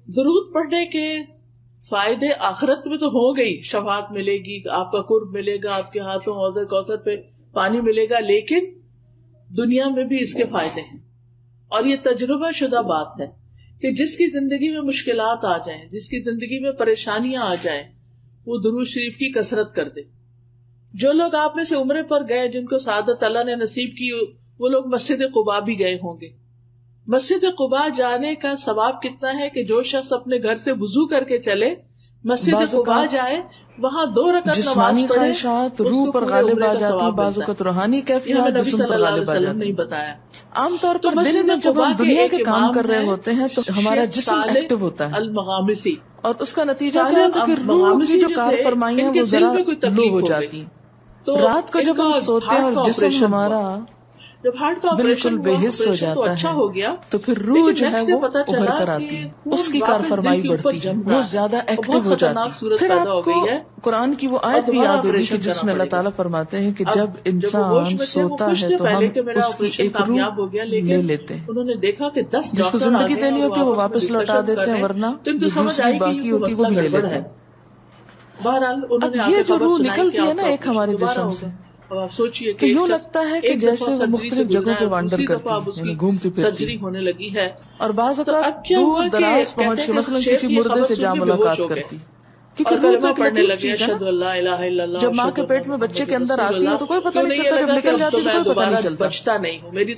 درود پڑھنے کے فائدے آخرت میں تو ہو گئی، شفاعت ملے گی، آپ کا قرب ملے گا، آپ کے ہاتھوں حوض کوثر پہ پانی ملے گا، لیکن دنیا میں بھی اس کے فائدے ہیں. اور یہ تجربہ شدہ بات ہے کہ جس کی زندگی میں مشکلات آ جائیں، جس کی زندگی میں پریشانیاں آ جائیں، وہ درود شریف کی کثرت کر دے. جو لوگ آپ میں سے عمرے پر گئے، جن کو سعادت اللہ نے نصیب کی، وہ لوگ مسجد قباء بھی گئے ہوں گے. مسجد قباء جانے کا ثواب کتنا ہے کہ جو شخص اپنے گھر سے وضو کر کے چلے مسجد قباء جائے، وہاں 2 رکعت نماز جسمانی پڑھے، خواہشات روح پر غالب آ جاتی ہیں، بعض اوقات روحانی کیفیات نبی جسم صلی پر اللہ علیہ غالب آ وسلم نے جاتی ہیں. بتایا. عام طور پر دن میں جب ہم دنیا کے کام کر رہے ہوتے ہیں تو ہمارا جسم ایکٹیو ہوتا ہے، المغامسی، اور اس کا نتیجہ کیا ہوتا ہے کہ روح کی جو کار فرمائیاں وہ ذرا لو ہو جاتی ہیں. تو رات کو جب ہم سوتے ہیں اور جسم ہمارا جب ہارٹ کا بالکل بے حس ہو جاتا اچھا ہے ہو گیا، تو پھر روح جو ہے وہ ابھر کر آتی ہے، اس کی کار فرمائی بڑھتی ہے، وہ زیادہ ایکٹیو ہو جاتی ہے. پھر آپ کو قرآن کی وہ آیت بھی یاد ہوگی کہ جس میں اللہ تعالیٰ فرماتے ہیں کہ جب انسان سوتا ہے تو ہم اس کی ایک روح لے لیتے ہیں. انہوں نے دیکھا کہ 10 جس کو زندگی دینی ہوتی ہے وہ واپس لوٹا دیتے ہیں، ورنہ جو دوسری باقی ہوتی ہے وہ بھی لے لیتے ہیں. بہرحال انہوں نے یہ جو روح نکلتی ہے نا ایک ہمارے جسم سے، سوچیے کہ یوں لگتا ہے کہ جیسے وہ مختلف جگہوں پہ وانڈر کرتی ہے، یعنی گھومتی پھرتی سرجری ہونے لگی ہے، اور بعض اوقات دور دراز پہنچ کے مثلا کسی مردے سے جا ملاقات کرتی، کیونکہ روح تو ایک لطیف چیز ہے نا. جب ماں کے پیٹ میں بچے کے اندر آتی ہے تو کوئی پتہ نہیں چلتا، جب نکل جاتی ہے تو کوئی پتہ نہیں چلتا.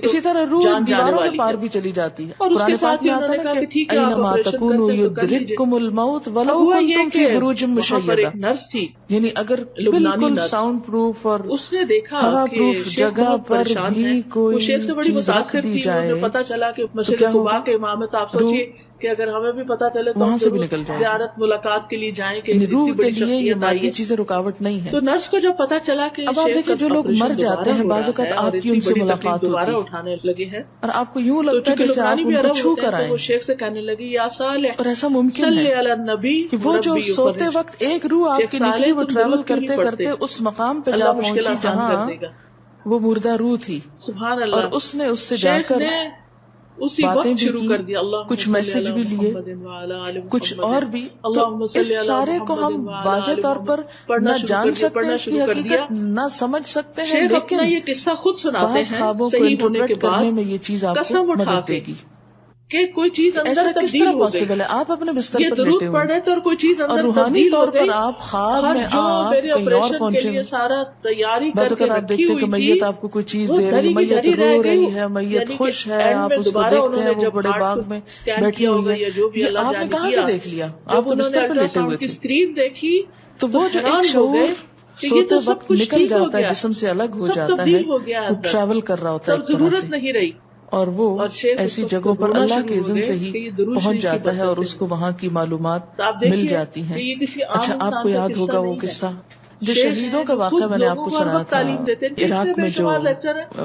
اسی طرح روح دیواروں کے پار بھی چلی جاتی ہے. اور اس کے ساتھ ہی انہوں نے کہا کہ ٹھیک ہے آپ آپریشن کرتے ہیں تو کر لیجیے. یدرککم الموت ولو کنتم فی بروج مشیدہ، نرس تھی یعنی اگر بالکل ساؤنڈ پروف اور اس نے دیکھا ہوا پروف جگہ پر بھی کوئی شیخ سے بڑی چیز رکھ متاثر دی تھی، جائے انہیں پتا چلا کہ مسجد قباء کے امام ہے، تو آپ سوچیے کہ اگر ہمیں بھی پتا چلے تو وہاں سے بھی نکل جائے، زیارت ملاقات کے لیے جائیں کہ روح کے لیے یہ مادی چیزیں رکاوٹ نہیں ہے. تو نرس کو جب پتا چلا کہ اب آپ دیکھیں جو لوگ مر جاتے ہیں بعض اوقات آپ کی ان سے ملاقات دوبارہ ہوتی اٹھانے لگے ہیں، اور آپ کو یوں لگتا ہے جیسے آپ ان کو چھو کر آئے، وہ شیخ سے کہنے لگی یا صالح، اور ایسا ممکن ہے کہ وہ جو سوتے وقت ایک روح آپ کی نکلی وہ ٹریول کرتے کرتے اس مقام پہ جا پہنچی جہاں وہ مردہ روح تھی، سبحان اللہ، اور اس نے اس سے جا کر اسی باتیں وقت شروع کر دیا، اللہ کچھ میسج بھی لیے، کچھ اور بھی. تو اس سارے کو ہم واضح طور پر نہ جان سکتے ہیں، اس کی حقیقت نہ سمجھ سکتے ہیں، لیکن یہ قصہ خود سناتے ہیں خوابوں کو انٹرپریٹ کرنے میں یہ چیز آپ کو مدد دے گی کہ کوئی چیز اندر تبدیل ہو گئی. آپ اپنے بستر یہ پر درود لیٹے پڑھ رہے تھے اور کوئی چیز اور اندر روحانی تبدیل طور ہو گئی، پر آپ خواب میں جو میرے کہیں اور آپریشن کے پہنچے لیے سارا تیاری بعض کر کے اوقات آپ رکھی دیکھتے ہیں کہ ہوئی میت تھی، آپ کو کوئی چیز وہ دے رہی ہے، میت دھری رو رہ رہی گئی، ہے، میت یعنی خوش کہ ہے، اینڈ آپ میں اس کو دوبارہ دیکھتے ہیں انہوں نے وہ جب بڑے ہارٹ باغ کو میں اسکین بیٹھی کیا ہوئی ہوگا ہے. یا جو بھی یہ اللہ آپ نے جانے کہاں کیا، سے دیکھ لیا؟ جب آپ تو انہوں نے بستر پہ الٹرا لیٹے ہوئے ساؤنڈ کی تھے. اسکرین دیکھی تو وہ جو ایک شعور سوتے وقت نکل جاتا ہے، جسم سے الگ ہو جاتا ہے، وہ ٹریول کر رہا ہوتا ہے تب ایک طرح ضرورت سے، نہیں رہی، اور وہ ایسی جگہوں پر اللہ کے اذن سے ہی پہنچ جاتا ہے اور اس کو وہاں کی معلومات مل جاتی ہیں. اچھا آپ کو یاد ہوگا وہ قصہ جو شہیدوں کا واقعہ میں نے آپ کو سنایا تھا، عراق میں جو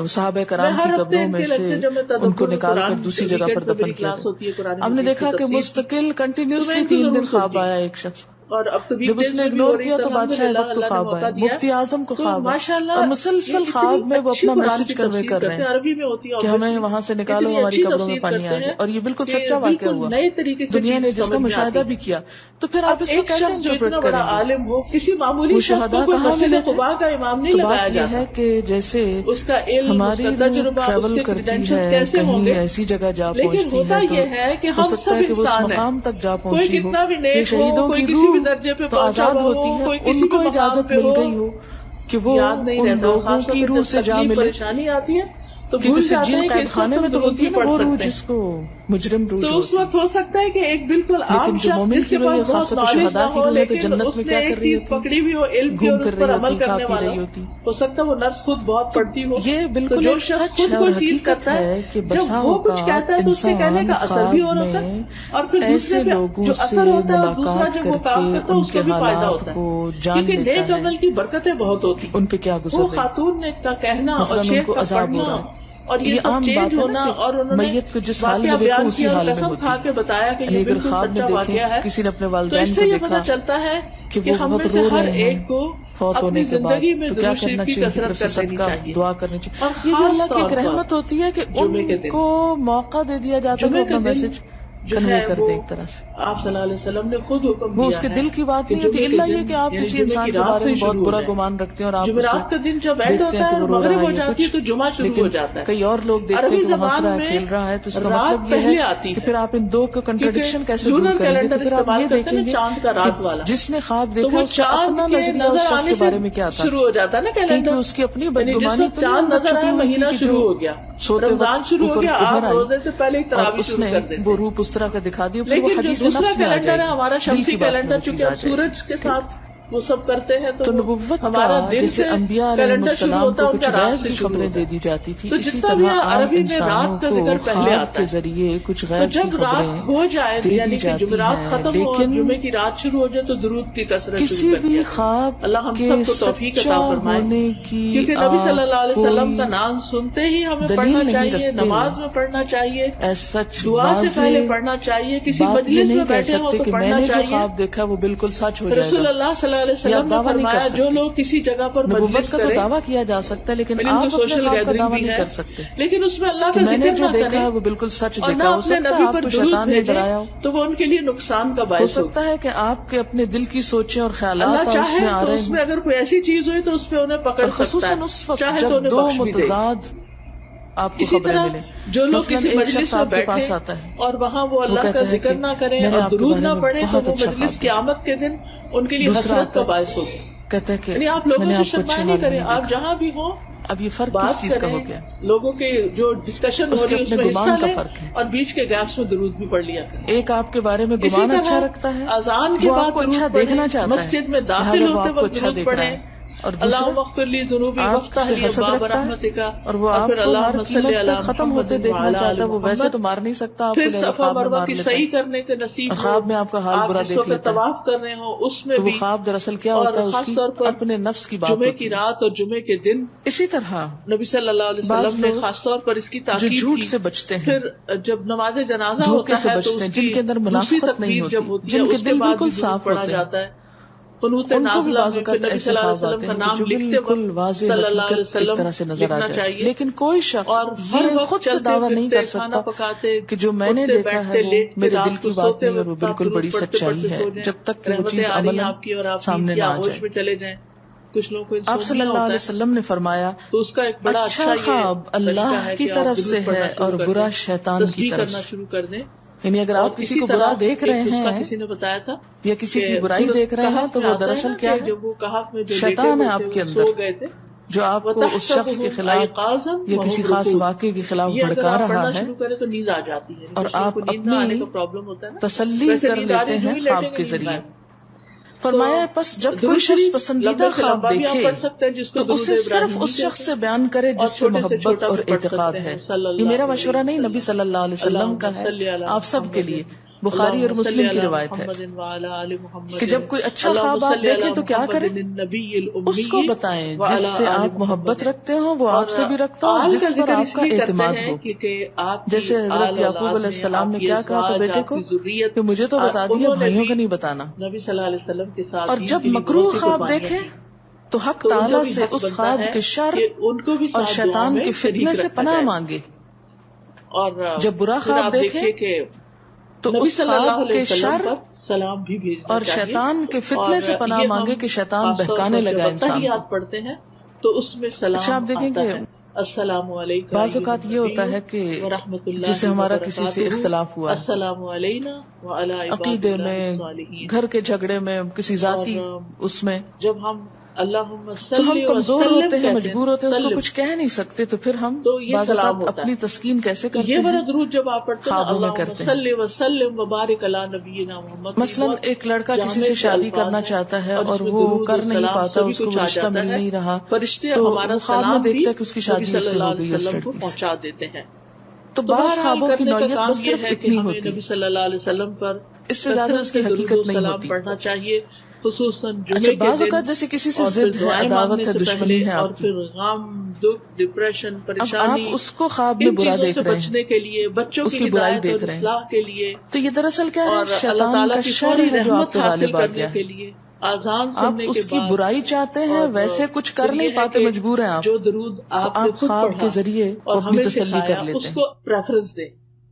صحابہ کرام کی قبروں میں سے ان کو نکال کر دوسری جگہ پر دفن کیا گیا. ہم نے دیکھا کہ مستقل کنٹینیوسلی 3 دن خواب آیا ایک شخص، اور اب تو جب اس نے اگنور کیا تو بادشاہ وقت کو خواب آیا، مفتی اعظم کو خواب آیا، اور مسلسل خواب میں وہ اپنا میسج کنوے کر رہے ہیں کہ ہمیں وہاں سے نکالو، ہماری قبروں میں پانی آ گیا. اور یہ بالکل سچا واقعہ ہوا، دنیا نے جس کا مشاہدہ بھی کیا. تو پھر آپ اس کو کیسے انٹرپریٹ کریں گے؟ عالم ہو کسی معمولی وہ شخص شہداء کو کہاں مسجد ملے تھے؟ قباء کا امام نہیں لگایا بات یہ جاتا، ہے کہ جیسے اس کا علم، ہماری اس کا تجربہ، ٹریول کرتی ہے کہیں ایسی جگہ جا پہنچتی ہوتا ہے یہ ہے کہ تو ہو ہم سکتا سب ہے کہ وہ اس انسان ہیں، مقام تک جا کوئی پہنچی ہو. کتنا بھی یہ نیک ہو، شہیدوں کوئی کی کسی بھی روح درجے پہ تو پہنچا آزاد ہوا ہوتی ہو، ہے، کوئی ان کسی کو بھی مقام اجازت پہ مل ہو، گئی ہو کہ وہ یاد نہیں ان رہتا. لوگوں خاص طور کی پہ روح جب سے جا تکلیف ملے، پریشانی آتی ہے تو کیونکہ بھول جاتے سجین ہیں کہ قید اس خانے میں وقت تو درود ہوتی بھی ہے نا پڑھ وہ روح سکتے ہیں. جس کو مجرم روح تو جو اس ہوتی وقت ہو سکتا ہے کہ ایک بالکل لیکن عام جو شخص مومن جس کی کے روح ہے، پاس بہت خاص طور پہ نالج نہ شہداء کی ہو روح ہے، تو لیکن جنت اس میں نے کیا ایک کر رہی چیز ہوتی، پکڑی ہوئی ہو، علم کی، گھوم اور پھر اس رہی پر عمل ہوتی، کھا کرنے پی والا رہی ہوتی. ہو سکتا ہے وہ نرس خود بہت پڑھتی ہو. یہ تو بالکل جو ایک شخص سچ خود ہے کوئی اور چیز حقیقت کرتا ہے کہ بسا جب وہ کچھ کہتا ہے اوقات تو اس کے کہنے انسان کا اثر بھی خواب اور ہوتا ہے، میں اور پھر دوسرے ایسے پہ لوگوں جو سے اثر ہوتا ہے اور دوسرا ملاقات جب وہ کر کام کے کرتا ہے ان اس کے کو بھی فائدہ حالات ہوتا ہے، کو جان کیونکہ لیتا نیک ہے عمل کی برکتیں بہت ہوتی ان پہ کیا وہ گزر رہی. خاتون نے کا کہنا اور مثلاً ان شیخ کو کا عذاب ہو پڑھنا رہا ہے، اور یہ سب عام چینج بات ہے نا ہونا، کہ اور انہوں نے میت کو جس حال میں واقعہ دیکھو بیان اسی کیا اور حال میں قسم ہوتی کھا ہے. کے بتایا کہ یعنی یہ اگر بالکل خواب میں سچا دیکھیں واقعہ ہے. کسی نے اپنے تو والدین اس سے کو یہ دیکھا پتا چلتا ہے کہ کہ وہ ہم میں بہت سے رو ہر رہے ہیں ایک کو فوت اپنی ہونے کے بعد، زندگی میں تو کیا درود شریف کرنا کی چاہیے؟ ان کی کثرت طرف سے کر دینی صدقہ چاہیے. دعا کرنی چاہیے. اور یہ بھی خاص اللہ کی ایک طور پر رحمت ہوتی ہے کہ جمعے کے ان دن، کو موقع دے دیا جاتا ہے کہ جمعے اپنا کے دن میسج کنوے کر دیں ایک طرح سے. آپ صلی اللہ علیہ وسلم نے خود حکم دیا. وہ اس کے دل کی بات نہیں ہوتی اللہ یہ کہ آپ کسی انسان کے بارے میں بہت برا گمان رکھتے ہیں اور آپ جمعرات کا دن جب اینڈ ہوتا ہے مغرب ہو جاتی ہے تو جمعہ شروع ہو جاتا ہے. کئی اور لوگ دیکھتے ہیں کہ وہ ہنس رہا ہے کھیل رہا ہے تو اس کا مطلب یہ ہے کہ پھر آپ ان دو کا کنٹرڈکشن کیسے دور کریں گے. تو پھر آپ یہ دیکھیں گے چاند کا رات والا جس نے خواب دیکھا اس کا اپنا نظریہ اس شخص کے بارے میں کیا تھا شروع ہو جاتا ہے نا کیلنڈر. اس کی اپنی بدگمانی چاند نظر آیا مہینہ شروع ہو گیا رمضان شروع ہو گیا آپ روزے سے پہلے ہی تراویح شروع کر دیتے. وہ روپ اس طرح کا دکھا دیا. لیکن جو دوسرا کیلنڈر ہے ہمارا شمسی کیلنڈر چونکہ ہم سورج کے ساتھ وہ سب کرتے ہیں تو نبوت ہمارا دن سے انبیاء علیہ السلام کو کچھ غیب کی خبریں دے دی جاتی تھی. اسی طرح عربی میں رات کا ذکر پہلے آتا ہے کے ذریعے کچھ غیب کی خبریں ہو جائے یعنی کہ جمعرات ختم ہو اور جمعے کی رات شروع ہو جائے تو درود کی کثرت کسی بھی خواب اللہ ہم سب کو توفیق عطا فرمائے. کیونکہ نبی صلی اللہ علیہ وسلم کا نام سنتے ہی ہمیں پڑھنا چاہیے, نماز میں پڑھنا چاہیے, دعا سے پہلے پڑھنا چاہیے, کسی مجلس میں بیٹھے ہو تو پڑھنا چاہیے. جو خواب دیکھا وہ بالکل سچ ہو جائے. رسول اللہ صلی اللہ علیہ وسلم نے فرمایا جو لوگ کسی جگہ پر مجلس کا تو دعویٰ کیا جا سکتا ہے لیکن آپ سوشل گیدرنگ بھی ہے, لیکن اس میں اللہ کا ذکر نہ کریں وہ بالکل سچ اور نہ اپنے نبی پر درود بھیجیں تو وہ ان کے لیے نقصان کا باعث ہو سکتا ہے. کہ آپ کے اپنے دل کی سوچیں اور خیالات اللہ چاہے تو اس میں اگر کوئی ایسی چیز ہوئی تو اس پہ انہیں پکڑ سکتا ہے, اس وقت چاہے تو انہیں دو بخش بھی دے. متضاد آپ کو خبریں ملیں. جو لوگ کسی مجلس میں بیٹھے اور وہاں وہ اللہ کا ذکر نہ کریں اور درود نہ پڑھیں تو وہ مجلس قیامت کے دن ان کے لیے حسرت کا باعث ہوگا. کہتے ہیں کہ یعنی آپ لوگوں سے شرما نہیں کریں, آپ جہاں بھی ہوں اب یہ فرق کس چیز کا ہو گیا, لوگوں کے جو ڈسکشن ہو رہی ہے اس میں حصہ لیں اور بیچ کے گیپس میں درود بھی پڑھ لیا کریں. ایک آپ کے بارے میں گمان اچھا رکھتا ہے, اذان کے بعد اچھا دیکھنا چاہتا ہے, مسجد میں داخل ہوتے وقت درود پڑھیں اور اللہم اغفر لی ذنوبی وافتح لی ابواب رحمتک, اور وہ آپ کو ہر قیمت ختم ہوتے دیکھنا چاہتا ہے. وہ ویسے تو مار نہیں سکتا, پھر صفا مروہ کی صحیح کرنے کے نصیب ہو, خواب میں آپ کا حال برا دیکھ لیتا ہے, طواف کر رہے ہوں اس میں بھی خواب دراصل کیا ہوتا ہے اس کی اپنے نفس کی بات, جمعے کی رات اور جمعے کے دن. اسی طرح نبی صلی اللہ علیہ وسلم نے خاص طور پر اس کی تاکید کی, جھوٹ سے بچتے ہیں, پھر جب نماز جنازہ ہوتا ہے تو اس کی جن کے اندر منافقت نہیں ہوتی, جن کے دل بالکل صاف پڑھا جاتا ہے. قنوت نازلہ میں نبی صلی اللہ علیہ وسلم کا نام لکھتے وقت صلی اللہ علیہ وسلم لکھنا چاہیے. لیکن کوئی شخص یہ خود سے دعویٰ نہیں کر سکتا کہ جو میں نے دیکھا ہے وہ میرے دل کی بات نہیں اور وہ بالکل بڑی سچائی ہے, جب تک کہ وہ چیز عملاً سامنے نہ آ جائے. چلے جائیں کچھ لوگوں کو آپ صلی اللہ علیہ وسلم نے فرمایا تو اس کا ایک بڑا اچھا خواب اللہ کی طرف سے ہے اور برا شیطان کی طرف سے. شروع کر دیں, یعنی اگر آپ کسی کو برا دیکھ رہے ہیں, کسی نے بتایا تھا یا کسی کی برائی دیکھ رہے ہیں تو وہ دراصل کیا ہے, شیطان ہے آپ کے اندر جو آپ کو اس شخص کے خلاف یا کسی خاص واقعے کے خلاف بھڑکا رہا ہے تو نیند آ جاتی ہے اور آپ اپنی تسلی کر لیتے ہیں خواب کے ذریعے. فرمایا پس جب کوئی شخص پسندیدہ خواب دیکھے تو اسے صرف اس شخص سے بیان کرے جس سے محبت اور اعتقاد ہے. یہ میرا مشورہ نہیں, نبی صلی اللہ علیہ وسلم کا ہے آپ سب کے لیے. بخاری اور مسلم کی روایت ہے کہ جب کوئی اچھا خواب آپ دیکھیں تو کیا کریں, اس کو بتائیں جس سے آپ محبت رکھتے ہو وہ آپ سے بھی رکھتا ہو, جس پر آپ کا اعتماد ہو. جیسے حضرت یعقوب علیہ السلام نے کیا کہا تھا بیٹے کو کہ مجھے تو بتا دیا, بھائیوں کا نہیں بتانا. نبی صلی اللہ علیہ وسلم کے ساتھ اور جب مکروہ خواب دیکھیں تو حق تعالیٰ سے اس خواب کے شر اور شیطان کے فتنے سے پناہ مانگے. اور جب برا خواب دیکھیں تو اس خواب کے شر سلام بھی بھیجنا اور شیطان کے فتنے سے پناہ مانگے کہ شیطان بہکانے لگا انسان کو. پڑھتے ہیں تو اس میں سلام آپ دیکھیں کہ السلام علیکم. بعض اوقات یہ ہوتا ہے کہ جسے ہمارا کسی سے اختلاف ہوا, السلام علینا وعلی عقیدے میں, گھر کے جھگڑے میں, کسی ذاتی اس میں, جب ہم اللہم تو ہم کمزور ہوتے ہیں, مجبور ہوتے ہیں, اس کو کچھ کہہ نہیں سکتے, تو پھر ہم اپنی تسکین کیسے کرتے ہیں. یہ والا درود جب آپ پڑھتے ہیں اللہم صلی وسلم وبارک علی نبینا محمد. مثلا ایک لڑکا کسی سے شادی کرنا چاہتا ہے اور وہ کر نہیں پاتا, اس کو رشتہ مل نہیں رہا, فرشتے تو ہمارا خواب میں دیکھتا ہے کہ اس کی شادی صلی اللہ علیہ وسلم کو پہنچا دیتے ہیں. تو بعض خوابوں کی نوعیت بس صرف اتنی ہوتی, نبی صلی اللہ علیہ وسلم پر اس سے زیادہ اس کی حقیقت نہیں ہوتی. پڑھنا چاہیے خصوصاً بعض اوقات جیسے کسی سے ضد ہے, عداوت ہے, دشمنی ہے آپ کی, پھر غم, دکھ, ڈپریشن, پریشانی, آپ اس کو خواب میں برا دیکھ رہے ہیں, بچنے کے لیے, بچوں کی برائی دیکھ رہے ہیں, اصلاح کے لیے, تو یہ دراصل کیا ہے, شیطان کا شر ہے جو آپ کے غالب آ گیا ہے. آزان آپ اس کی برائی چاہتے ہیں, ویسے کچھ کر نہیں پاتے, مجبور ہیں آپ, جو درود آپ خواب کے ذریعے اور اپنی تسلی کر لیتے ہیں. اس کو پریفرنس دیں,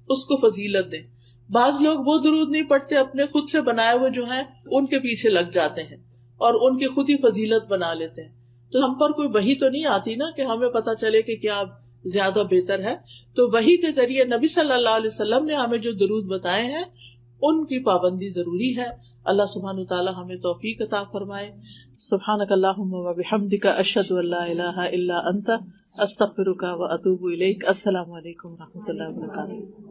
اس کو فضیلت دیں. بعض لوگ وہ درود نہیں پڑھتے، اپنے خود سے بنائے ہوئے جو ہیں ان کے پیچھے لگ جاتے ہیں اور ان کی خود ہی فضیلت بنا لیتے ہیں. تو ہم پر کوئی وحی تو نہیں آتی نا کہ ہمیں پتا چلے کہ کیا زیادہ بہتر ہے. تو وحی کے ذریعے نبی صلی اللہ علیہ وسلم نے ہمیں جو درود بتائے ہیں ان کی پابندی ضروری ہے. اللہ سبحانہ وتعالی ہمیں توفیق عطا فرمائے. سبحانک اللہم و بحمدک، اشہد ان لا الہ الا انت، استغفرک و اتوب الیک. السلام علیکم و رحمۃ اللہ وبرکاتہ.